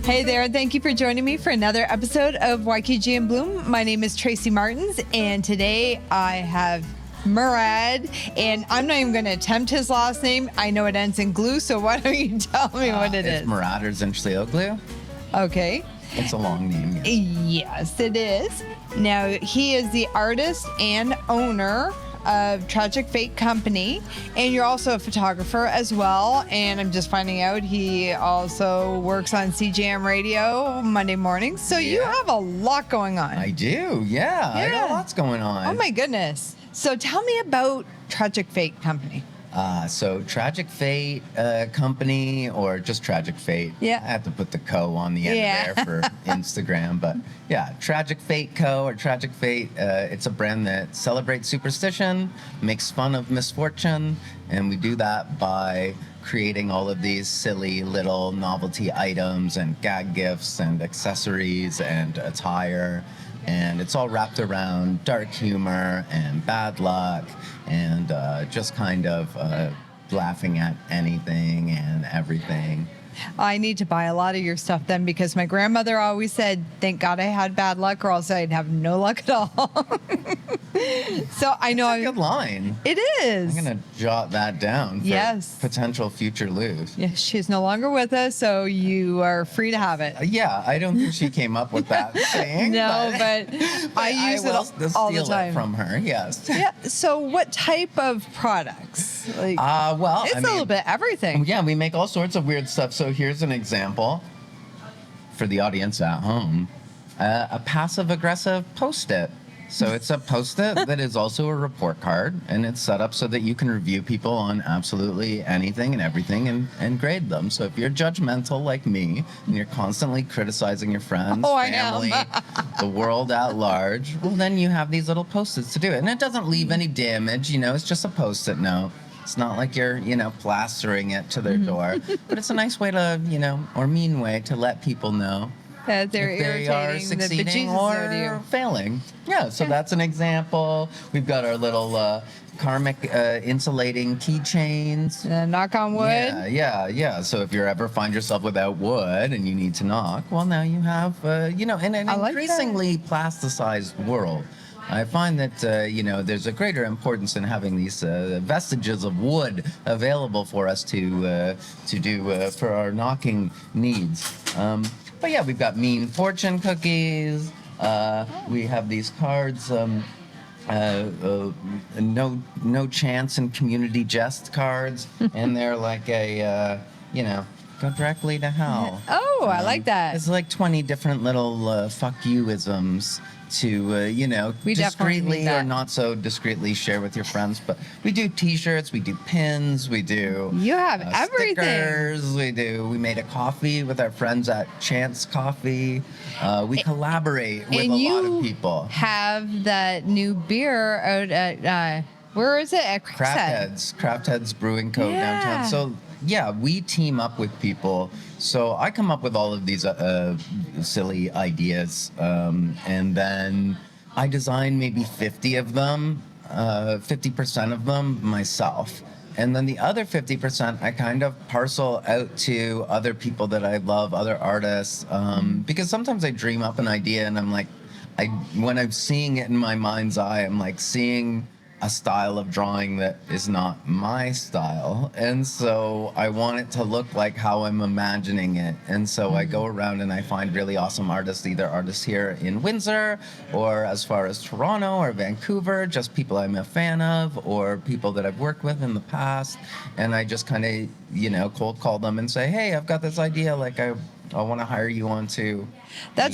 Hey there, thank you for joining me for another episode of yqginbloom. My name is Tracy Martins, and today I have Murad, and I'm not even going to attempt his last name. I know it ends in glue, so why don't you tell me what it is? It's Murad or glue. Okay. It's a long name, yes. Yes, it is. Now, he is the artist and owner of Tragic Fate Company, and you're also a photographer as well. And I'm just finding out he also works on CJM Radio Monday mornings. So you have a lot going on. I do, yeah. I got lots going on. Oh my goodness. So tell me about Tragic Fate Company. So Tragic Fate Company, or just Tragic Fate. Yeah. I have to put the co on the end there for Instagram. But yeah, Tragic Fate Co. or Tragic Fate. It's a brand that celebrates superstition, makes fun of misfortune, and we do that by creating all of these silly little novelty items and gag gifts and accessories and attire. And it's all wrapped around dark humor and bad luck and just kind of laughing at anything and everything. I need to buy a lot of your stuff then, because my grandmother always said, thank God I had bad luck or else I'd have no luck at all. So I know It's a good line. It is. I'm going to jot that down for potential future lose. Yes, she's no longer with us, so you are free to have it. Yeah, I don't think she came up with that saying. No, but I use it all the time. It from her, yes. Yeah. So what type of products? Like, well, it's a little bit everything. Yeah, we make all sorts of weird stuff. So here's an example for the audience at home. A passive-aggressive Post-it. So it's a Post-it that is also a report card, and it's set up so that you can review people on absolutely anything and everything and grade them. So if you're judgmental like me and you're constantly criticizing your friends, family, the world at large, well, then you have these little Post-its to do it. And it doesn't leave any damage, it's just a Post-it note. It's not like you're, plastering it to their door, but it's a nice way to, or mean way to let people know that they're they are succeeding or failing. Yeah, so that's an example. We've got our little karmic insulating keychains. Knock on wood. Yeah. So if you ever find yourself without wood and you need to knock, well, now you have, in an increasingly plasticized world. I find that, there's a greater importance in having these vestiges of wood available for us to do for our knocking needs. But yeah, we've got mean fortune cookies. We have these cards, no chance and community jest cards, and they're like a, go directly to hell. Oh, I like that. It's like 20 different little fuck you-isms to, discreetly or not so discreetly share with your friends. But we do T-shirts, we do pins, we do you have everything. Stickers, we made a coffee with our friends at Chance Coffee. We collaborate with a lot of people. Have that new beer out at, where is it? At Craft Heads Brewing Co. downtown. So yeah, we team up with people. So I come up with all of these silly ideas, and then I design maybe 50 of them, 50% of them myself. And then the other 50% I kind of parcel out to other people that I love, other artists, because sometimes I dream up an idea and I'm like, when I'm seeing it in my mind's eye, I'm like seeing a style of drawing that is not my style, and so I want it to look like how I'm imagining it. And so I go around and I find really awesome artists, either artists here in Windsor or as far as Toronto or Vancouver, just people I'm a fan of or people that I've worked with in the past, and I just kind of cold call them and say, hey, I've got this idea, like I want to hire you on to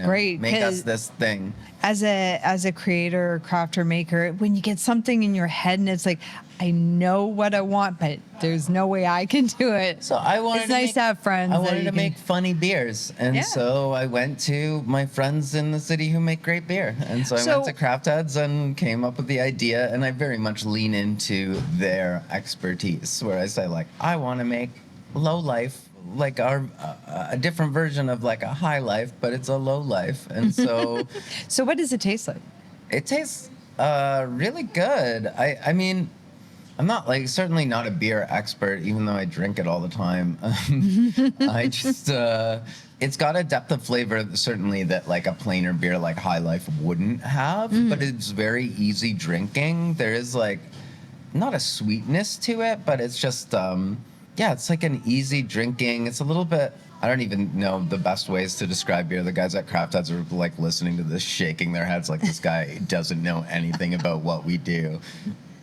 great, make us this thing. As a creator, crafter, maker, when you get something in your head and it's like, I know what I want, but there's no way I can do it. So it's nice to have friends. I wanted to make funny beers, and so I went to my friends in the city who make great beer, and so I went to Craft Heads and came up with the idea, and I very much lean into their expertise, where I say, like, I want to make low life, like a different version of like a high life, but it's a low life. And so So what does it taste like? It tastes really good. I mean, I'm not like certainly not a beer expert, even though I drink it all the time. I just it's got a depth of flavor certainly that like a plainer beer like High Life wouldn't have, but it's very easy drinking. There is like not a sweetness to it, but it's just yeah, it's like an easy drinking. It's a little bit. I don't even know the best ways to describe beer. The guys at Craft Heads are like listening to this, shaking their heads like this guy doesn't know anything about what we do.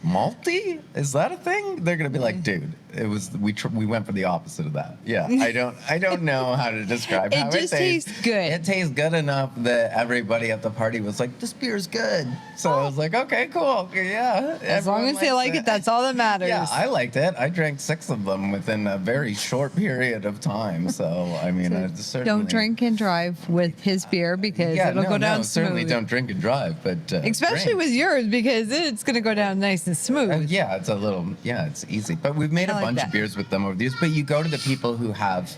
Malty? Is that a thing? They're gonna be like, dude, it was we went for the opposite of that. Yeah, I don't know how to describe how It just tastes good. It tastes good enough that everybody at the party was like, this beer's good. So I was like, okay, cool, yeah. As long as they like it, that's all that matters. Yeah, I liked it. I drank 6 of them within a very short period of time. So I mean, I certainly don't drink and drive with his beer because it'll go down smooth. Certainly don't drink and drive, but especially drink. with yours because it's gonna go down nice and smooth. Yeah, it's a little, it's easy. But we've made a bunch of beers with them over the years. But you go to the people who have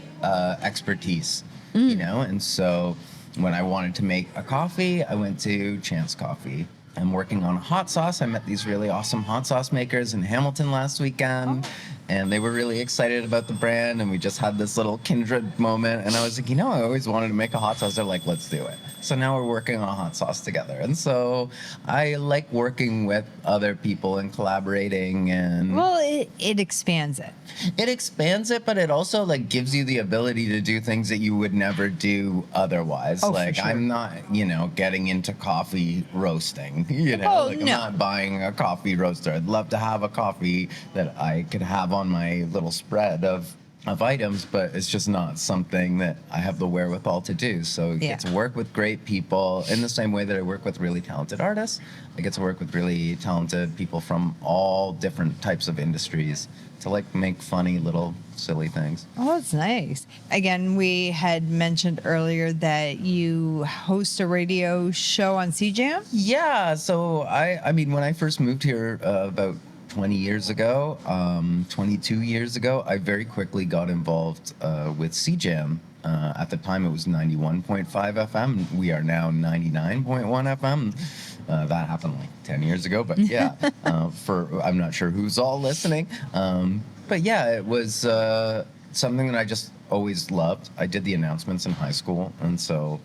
expertise, you know? And so when I wanted to make a coffee, I went to Chance Coffee. I'm working on a hot sauce. I met these really awesome hot sauce makers in Hamilton last weekend. And they were really excited about the brand. And we just had this little kindred moment. And I was like, I always wanted to make a hot sauce. They're like, let's do it. So now we're working on a hot sauce together. And so I like working with other people and collaborating. And well, it expands it. It expands it, but it also like gives you the ability to do things that you would never do otherwise. For sure. I'm not, getting into coffee roasting. I'm not buying a coffee roaster. I'd love to have a coffee that I could have on my little spread of items, but it's just not something that I have the wherewithal to do. So I get to work with great people in the same way that I work with really talented artists. I get to work with really talented people from all different types of industries to like make funny little silly things. Oh, that's nice. Again, we had mentioned earlier that you host a radio show on CJAM? Yeah, so I mean when I first moved here about 20 years ago, 22 years ago, I very quickly got involved with CJAM. At the time, it was 91.5 FM. We are now 99.1 FM. That happened like 10 years ago, but yeah, I'm not sure who's all listening. But yeah, it was something that I just always loved. I did the announcements in high school, and so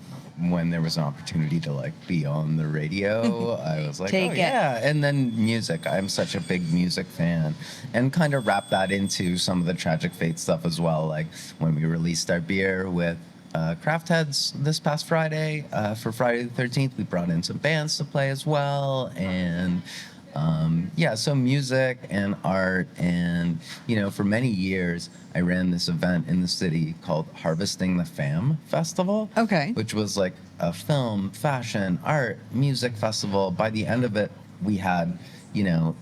when there was an opportunity to like be on the radio, I was like, yeah. And then music. I'm such a big music fan, and kind of wrap that into some of the Tragic Fate stuff as well. Like when we released our beer with Craft Heads this past Friday, for Friday the 13th, we brought in some bands to play as well. And so music and art, and for many years I ran this event in the city called Harvesting the Fam Festival. Okay. Which was like a film, fashion, art, music festival. By the end of it, we had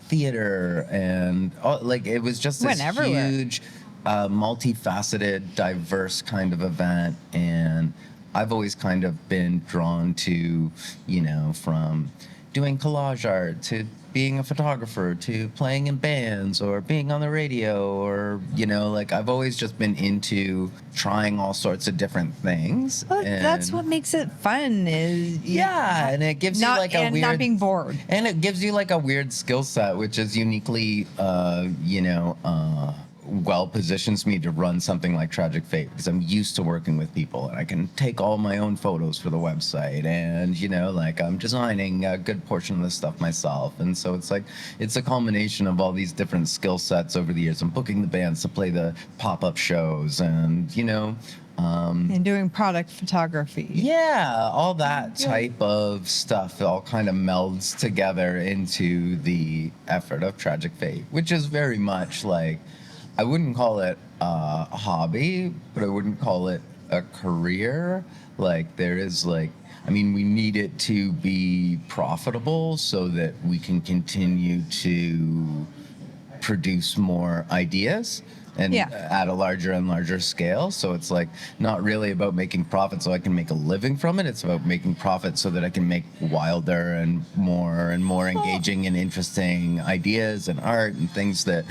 theater and it was just this huge, multifaceted, diverse kind of event. And I've always kind of been drawn to from doing collage art to being a photographer to playing in bands or being on the radio, or I've always just been into trying all sorts of different things. Well, that's what makes it fun is and it gives you like a weird, not being bored, and it gives you like a weird skill set which is uniquely well positions me to run something like Tragic Fate, because I'm used to working with people and I can take all my own photos for the website, and I'm designing a good portion of this stuff myself. And so it's a culmination of all these different skill sets over the years. I'm booking the bands to play the pop-up shows, and and doing product photography. Yeah, all that type of stuff all kind of melds together into the effort of Tragic Fate, which is very much like, I wouldn't call it a hobby, but I wouldn't call it a career. Like there is we need it to be profitable so that we can continue to produce more ideas and at a larger and larger scale. So it's not really about making profit so I can make a living from it. It's about making profit so that I can make wilder and more engaging and interesting ideas and art and things that,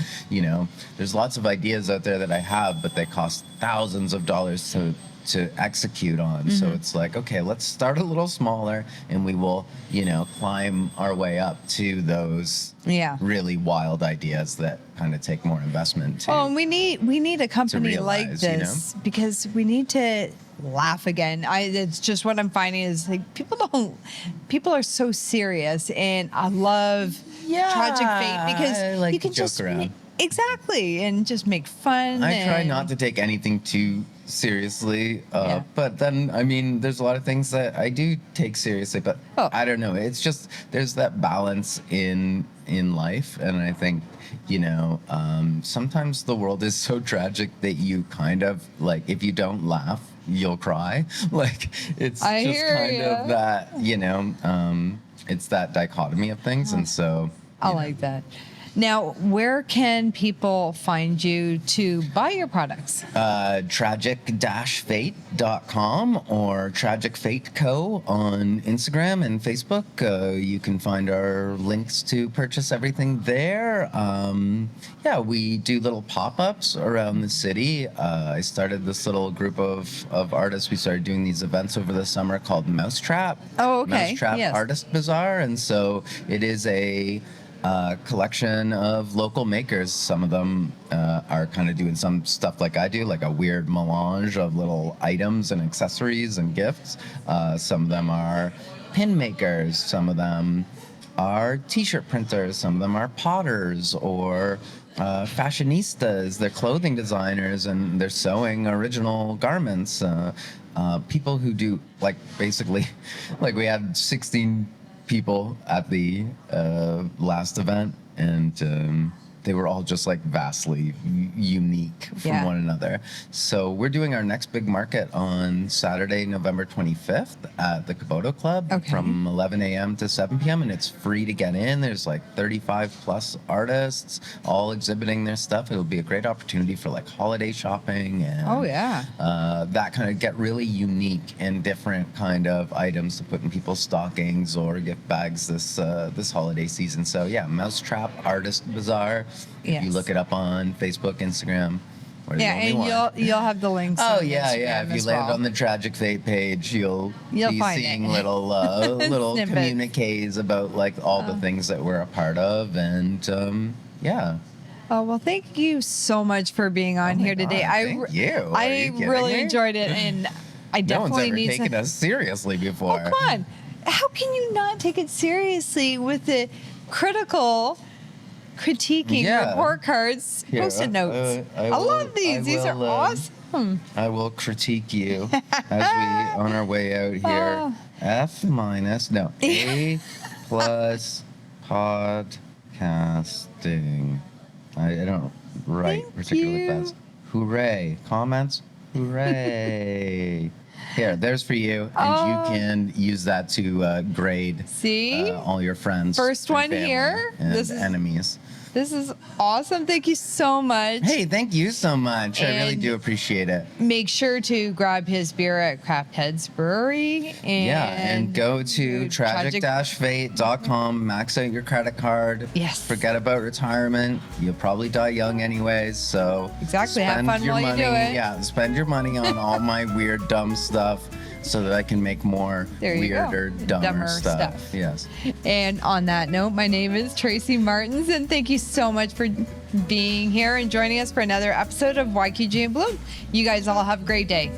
there's lots of ideas out there that I have, but they cost thousands of dollars to to execute on. So it's like, okay, let's start a little smaller, and we will, climb our way up to those really wild ideas that kind of take more investment. And we need a company like realize, this because we need to laugh again. It's just what I'm finding is like people are so serious, and I love Tragic Fate because I like you can to joke just around. Exactly, and just make fun. I try not to take anything too seriously, but then, there's a lot of things that I do take seriously, but I don't know. It's just, there's that balance in life, and I think, sometimes the world is so tragic that you kind of, like, if you don't laugh, you'll cry. Like, it's of that, it's that dichotomy of things, and so... I like that. Now, where can people find you to buy your products? Tragic-fate.com or Tragic Fate Co. on Instagram and Facebook. You can find our links to purchase everything there. We do little pop-ups around the city. I started this little group of artists. We started doing these events over the summer called Mousetrap. Oh, okay. Mousetrap Artist Bazaar. And so it is a collection of local makers. Some of them are kind of doing some stuff like I do, like a weird melange of little items and accessories and gifts. Some of them are pin makers. Some of them are t-shirt printers. Some of them are potters or fashionistas. They're clothing designers, and they're sewing original garments. People who do, like, basically, like, we had 16 people at the last event, and they were all just like vastly unique from one another. So we're doing our next big market on Saturday, November 25th at the Caboto Club from 11 a.m. to 7 p.m. and it's free to get in. There's like 35 plus artists all exhibiting their stuff. It'll be a great opportunity for like holiday shopping and that kind of get really unique and different kind of items to put in people's stockings or gift bags this holiday season. So Mousetrap Artist Bazaar. If you look it up on Facebook, Instagram, and you'll have the links. Oh If you land on the Tragic Fate page, you'll be seeing little little communiques about like all the things that we're a part of, and Oh, well, thank you so much for being on here today. Thank you. I really enjoyed it, and I definitely need taken us seriously before. Oh, come on. How can you not take it seriously with the critiquing report cards, Post-it notes? I love these. These are awesome. I will critique you as we on our way out here. A+ podcasting. I don't write particularly fast. Hooray. Comments? Hooray. Here, there's for you, and you can use that to grade all your friends. First one here. And enemies. This is awesome. Thank you so much. Hey, thank you so much. I really do appreciate it. Make sure to grab his beer at Craft Heads Brewery. And go to tragic-fate.com. Max out your credit card. Yes. Forget about retirement. You'll probably die young anyways. So exactly. Have fun while you do it. Yeah, spend your money on all my weird, dumb stuff, so that I can make more weirder, dumber stuff. Yes. And on that note, my name is Tracy Martins, and thank you so much for being here and joining us for another episode of yqginbloom. You guys all have a great day.